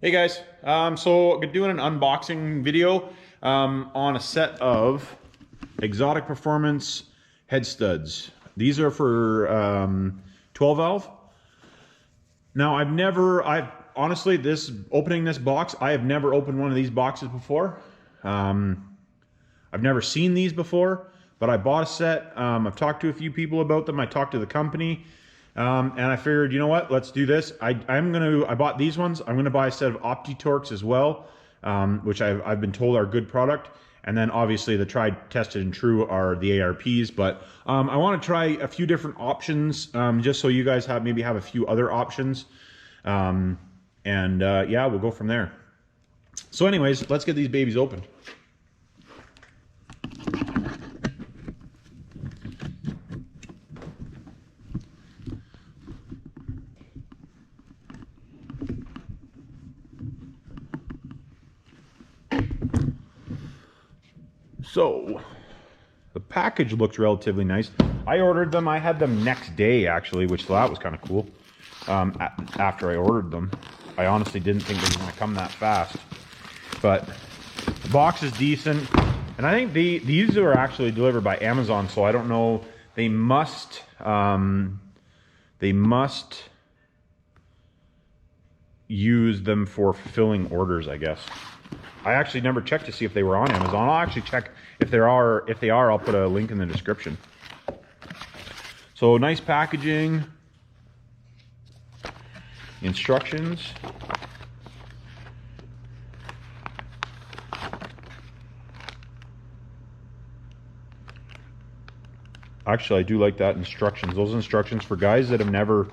Hey guys, so I'm doing an unboxing video on a set of Xotic Performance head studs. These are for 12 valve. Now I've honestly, opening this box, I have never opened one of these boxes before. I've never seen these before, but I bought a set. I've talked to a few people about them. I talked to the company. And I figured, you know what, let's do this. I bought these ones. I'm gonna buy a set of OptiTorques as well, which I've been told are good product. And then obviously the tried, tested, and true are the ARPs. But I want to try a few different options, just so you guys maybe have a few other options. Yeah, we'll go from there. So anyways, let's get these babies opened. So, the package looks relatively nice. I ordered them. I had them next day, actually, which that was kind of cool. After I ordered them, I honestly didn't think they were going to come that fast. But the box is decent, and I think these are actually delivered by Amazon. So I don't know. They must use them for fulfilling orders, I guess. I actually never checked to see if they were on Amazon. I'll actually check if they are. If they are, I'll put a link in the description. So nice packaging. Instructions. Actually, I do like that instructions. Those instructions for guys that have never,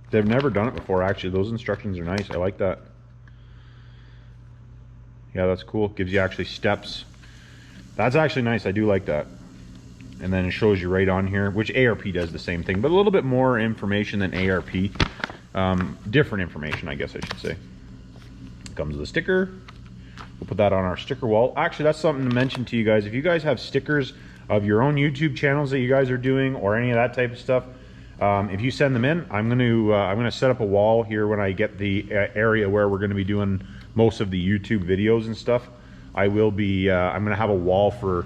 they've never done it before. Actually, those instructions are nice. I like that. Yeah, that's cool. Gives you actually steps. That's actually nice. I do like that. And then it shows you right on here, which ARP does the same thing, but a little bit more information than ARP. Different information, I guess I should say. Comes with a sticker. We'll put that on our sticker wall. Actually, that's something to mention to you guys. If you guys have stickers of your own YouTube channels that you guys are doing, or any of that type of stuff, if you send them in, I'm gonna set up a wall here when I get the area where we're gonna be doing most of the YouTube videos and stuff. I'm gonna have a wall for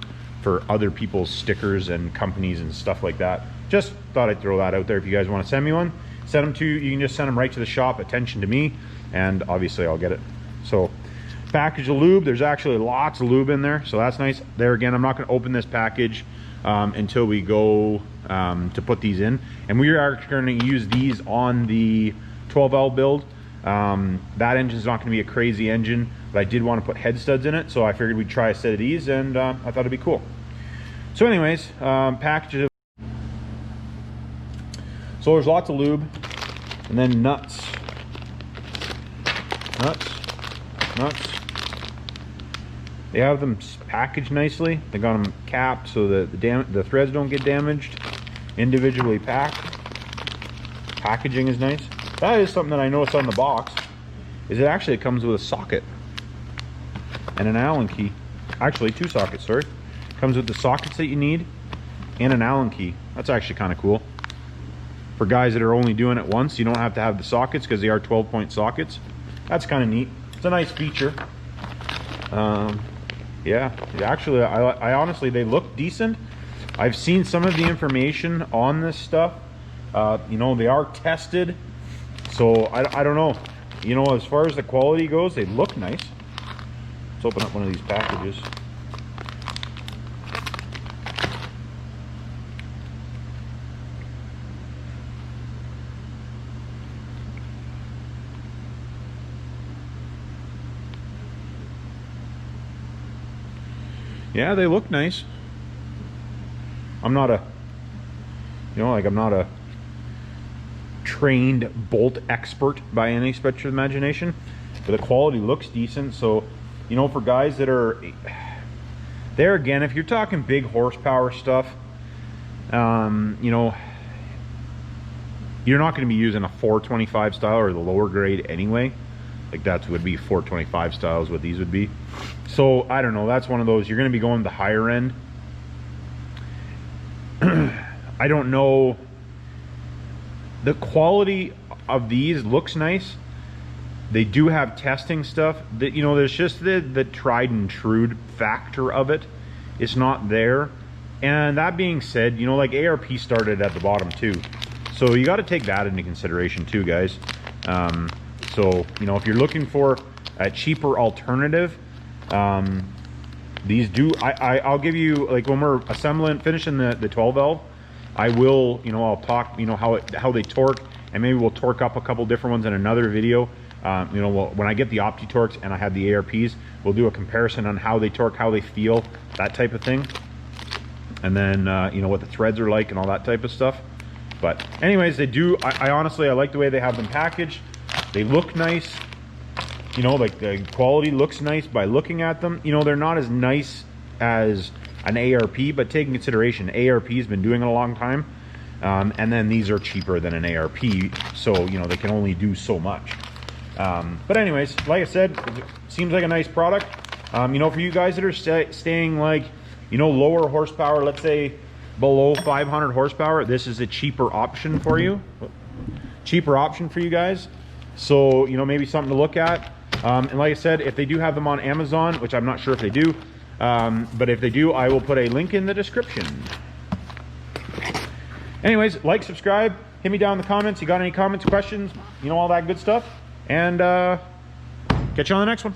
other people's stickers and companies and stuff like that. Just thought I'd throw that out there. If you guys want to send me one, send them to, you can just send them right to the shop, attention to me, and obviously I'll get it. So package of lube, there's actually lots of lube in there, so that's nice. There again, I'm not going to open this package until we go to put these in, and we are going to use these on the 12L build. That engine is not going to be a crazy engine, but I did want to put head studs in it, so I figured we'd try a set of these, and I thought it'd be cool. So anyways, package of, so there's lots of lube, and then nuts. They have them packaged nicely. They got them capped so that the threads don't get damaged. Individually packed. Packaging is nice. That is something that I noticed on the box, is it actually comes with a socket and an Allen key. Actually, two sockets, sorry. Comes with the sockets that you need and an Allen key. That's actually kind of cool. For guys that are only doing it once, you don't have to have the sockets because they are 12-point sockets. That's kind of neat. It's a nice feature. Yeah, actually, I honestly, they look decent. I've seen some of the information on this stuff. You know, they are tested, so I don't know. You know, as far as the quality goes, they look nice. Let's open up one of these packages. Yeah, they look nice. I'm not a, you know, like I'm not a trained bolt expert by any stretch of imagination, but the quality looks decent. So, you know, for guys that are, there again, if you're talking big horsepower stuff, you know, you're not going to be using a 425 style or the lower grade anyway. Like that would be 425 styles, what these would be. So I don't know, that's one of those, you're going to be going the higher end. I don't know. The quality of these looks nice. They do have testing stuff that, you know, there's just the tried and true factor of it. It's not there. And that being said, you know, like ARP started at the bottom too. So you got to take that into consideration too, guys. So, you know, if you're looking for a cheaper alternative, these do, I'll give you, like when we're finishing the 12 valve, I will, you know, I'll talk, you know, how they torque, and maybe we'll torque up a couple different ones in another video. You know, when I get the Opti-Torques and I have the ARPs, we'll do a comparison on how they torque, how they feel, that type of thing. And then, you know, what the threads are like and all that type of stuff. But anyways, they do, I honestly, I like the way they have them packaged. They look nice. You know, like the quality looks nice by looking at them. You know, they're not as nice as an ARP, but take in consideration, ARP has been doing it a long time. And then these are cheaper than an ARP. So, you know, they can only do so much. But anyways, like I said, it seems like a nice product. You know, for you guys that are staying like, you know, lower horsepower, let's say below 500 horsepower, this is a cheaper option for you. Cheaper option for you guys. So, you know, maybe something to look at. And like I said, if they do have them on Amazon, which I'm not sure if they do, but if they do, I will put a link in the description. Anyways, like, subscribe, hit me down in the comments. You got any comments, questions, you know, all that good stuff. And catch you on the next one.